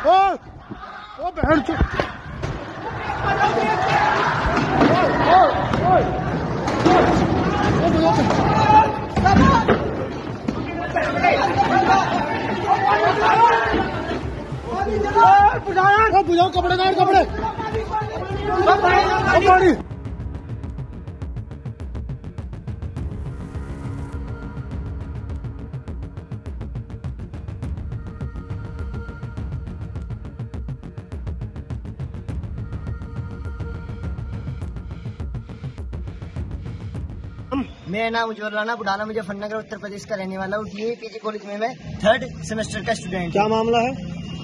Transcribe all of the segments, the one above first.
ओ बहन चो बुझाओ कपड़े गाड़ कपड़े मेरा नाम उज्ज्वल राणा, बुढ़ाना मुजफ्फरनगर उत्तर प्रदेश का रहने वाला हूँ। पीजी कॉलेज में मैं 3rd सेमेस्टर का स्टूडेंट। क्या मामला है?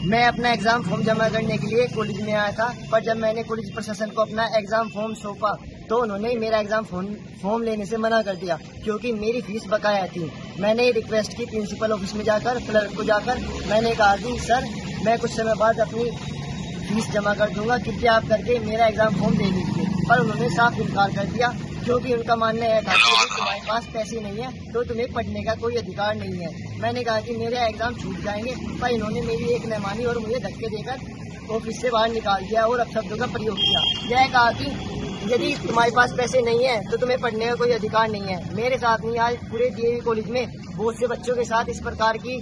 मैं अपना एग्जाम फॉर्म जमा करने के लिए कॉलेज में आया था, पर जब मैंने कॉलेज प्रशासन को अपना एग्जाम फॉर्म सौंपा तो उन्होंने मेरा एग्जाम फॉर्म लेने से मना कर दिया, क्योंकि मेरी फीस बकाया थी। मैंने रिक्वेस्ट की प्रिंसिपल ऑफिस में जाकर, क्लर्क को जाकर मैंने कहा कि सर मैं कुछ समय बाद अपनी फीस जमा कर दूंगा, कृपया आप करके मेरा एग्जाम फॉर्म दे दीजिए। पर उन्होंने साफ इनकार कर दिया, क्योंकि उनका मानना यह था कि तुम्हारे पास पैसे नहीं है तो तुम्हें पढ़ने का कोई अधिकार नहीं है। मैंने कहा कि मेरे एग्जाम छूट जाएंगे, पर इन्होंने मेरी एक न मानी और मुझे धक्के देकर ऑफिस से बाहर निकाल दिया और अपशब्दों का प्रयोग किया। यह कहा कि यदि तुम्हारे पास पैसे नहीं है तो तुम्हें पढ़ने का कोई अधिकार नहीं है। मेरे साथ नहीं, आज पूरे डीएवी कॉलेज में बहुत से बच्चों के साथ इस प्रकार की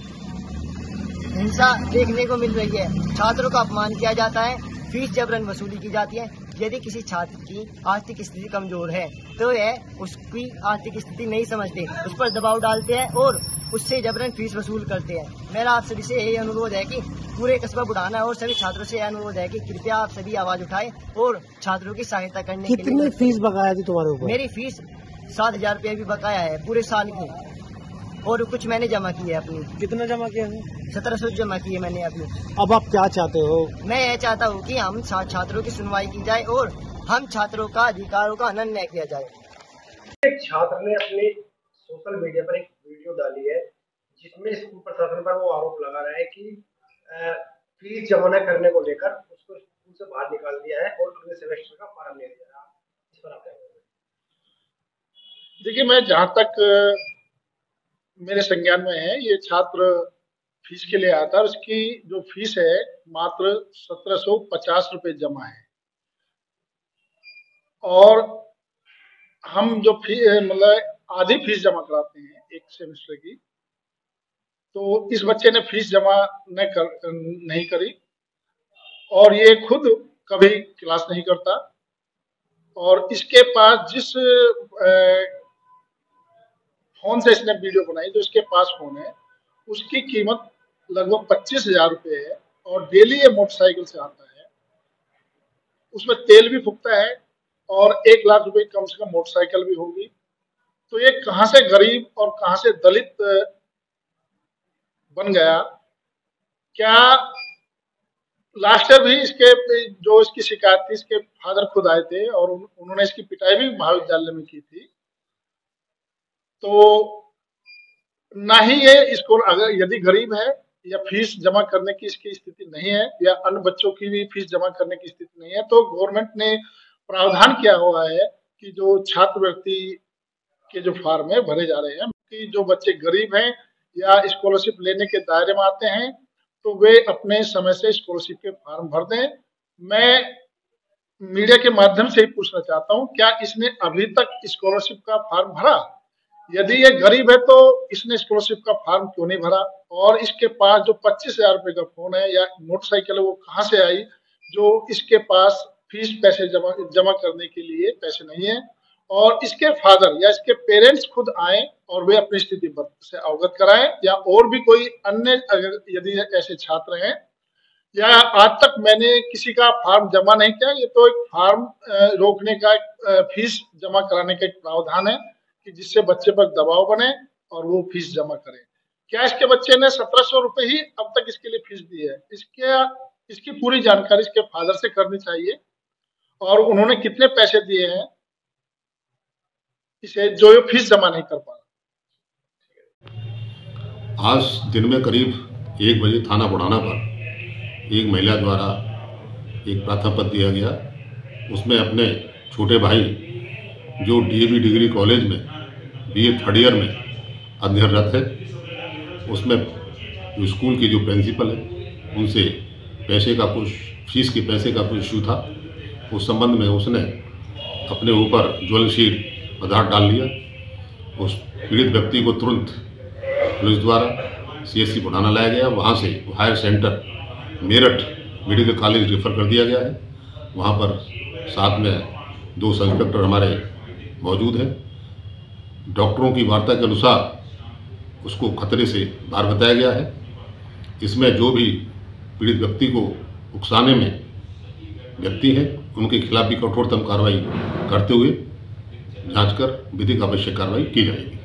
हिंसा देखने को मिल रही है। छात्रों का अपमान किया जाता है, फीस जबरन वसूली की जाती है। यदि किसी छात्र की आर्थिक स्थिति कमजोर है तो यह उसकी आर्थिक स्थिति नहीं समझते, उस पर दबाव डालते हैं और उससे जबरन फीस वसूल करते हैं। मेरा आप सभी से यही अनुरोध है कि पूरे कस्बा बुढ़ाना और सभी छात्रों से यह अनुरोध है कि कृपया आप सभी आवाज उठाएं और छात्रों की सहायता करने के लिए। कितनी फीस बकाया थी तुम्हारे ऊपर? मेरी फीस 7,000 रुपये भी बकाया है पूरे साल की, और कुछ मैंने जमा की है अपनी। कितना जमा किया है? 1700 जमा की है मैंने अपनी। अब आप क्या चाहते हो? मैं यह चाहता हूँ कि हम छात्रों की सुनवाई की जाए और हम छात्रों का अधिकारों का हनन न किया जाए। एक छात्र ने अपने सोशल मीडिया पर एक वीडियो डाली है जिसमें स्कूल प्रशासन पर वो आरोप लगा रहा है कि फीस जमा न करने को लेकर उसको स्कूल से बाहर निकाल दिया है और अगले सेमेस्टर का फॉर्म नहीं दिया। इस पर आप क्या कहेंगे? देखिए, मैं जहाँ तक मेरे संज्ञान में है, ये छात्र फीस के लिए आता है। उसकी जो फीस है मात्र 1750 रुपये जमा है, और हम जो मतलब आधी फीस जमा कराते हैं एक सेमेस्टर की, तो इस बच्चे ने फीस जमा नहीं करी और ये खुद कभी क्लास नहीं करता। और इसके पास जिस फोन से इसने वीडियो बनाई, जो इसके पास फोन है, उसकी कीमत लगभग 25,000 रुपये है और डेली ये मोटरसाइकिल से आता है। उसमें तेल भी फूकता है और 1 लाख रुपए कम से कम मोटरसाइकिल भी होगी। तो ये कहां से गरीब और कहां से दलित बन गया? क्या लास्ट ईयर भी इसके जो इसकी शिकायत थी, इसके फादर खुद आए थे और उन्होंने इसकी पिटाई भी महाविद्यालय में की थी। तो ना ही ये इसको, अगर यदि गरीब है या फीस जमा करने की इसकी स्थिति नहीं है या अन्य बच्चों की भी फीस जमा करने की स्थिति नहीं है, तो गवर्नमेंट ने प्रावधान किया हुआ है कि जो छात्रवृत्ति के जो फॉर्म है भरे जा रहे हैं, कि जो बच्चे गरीब हैं या स्कॉलरशिप लेने के दायरे में आते हैं तो वे अपने समय से स्कॉलरशिप के फॉर्म भर दें। मैं मीडिया के माध्यम से ही पूछना चाहता हूं, क्या इसने अभी तक स्कॉलरशिप का फॉर्म भरा? यदि ये गरीब है तो इसने स्कॉलरशिप का फॉर्म क्यों नहीं भरा? और इसके पास जो 25,000 रुपए का फोन है या मोटरसाइकिल है, वो कहां से आई जो इसके पास फीस पैसे जमा करने के लिए पैसे नहीं है? और इसके फादर या इसके पेरेंट्स खुद आए और वे अपनी स्थिति से अवगत कराएं, या और भी कोई अन्य अगर यदि ऐसे छात्र हैं, या आज तक मैंने किसी का फॉर्म जमा नहीं किया। ये तो एक फॉर्म रोकने का, फीस जमा कराने का एक प्रावधान है कि जिससे बच्चे पर दबाव बने और वो फीस जमा करें। क्या इसके बच्चे ने 1700 रुपए ही अब तक इसके लिए फीस दी है? इसकी पूरी जानकारी इसके फादर से करनी चाहिए और उन्होंने कितने पैसे दिए हैं इसे, जो ये फीस जमा नहीं कर पा रहा। आज दिन में करीब 1 बजे थाना बुढ़ाना पर एक महिला द्वारा एक प्रार्थना पत्र दिया गया। उसमें अपने छोटे भाई जो डीएवी डिग्री कॉलेज में बीए 3rd ईयर में अध्ययनरत है, उसमें जो स्कूल की जो प्रिंसिपल है उनसे पैसे का कुछ फीस के पैसे का कुछ इशू था। उस संबंध में उसने अपने ऊपर ज्वलनशील पदार्थ डाल लिया। उस पीड़ित व्यक्ति को तुरंत पुलिस द्वारा CSC बुढ़ाना लाया गया। वहाँ से higher centre Meerut medical college refer कर दिया गया है। वहाँ पर साथ में 2 सब इंस्पेक्टर हमारे मौजूद हैं। डॉक्टरों की वार्ता के अनुसार उसको खतरे से बाहर बताया गया है। इसमें जो भी पीड़ित व्यक्ति को उकसाने में व्यक्ति हैं, उनके खिलाफ भी कठोरतम कार्रवाई करते हुए जांच कर विधिक आवश्यक कार्रवाई की जाएगी।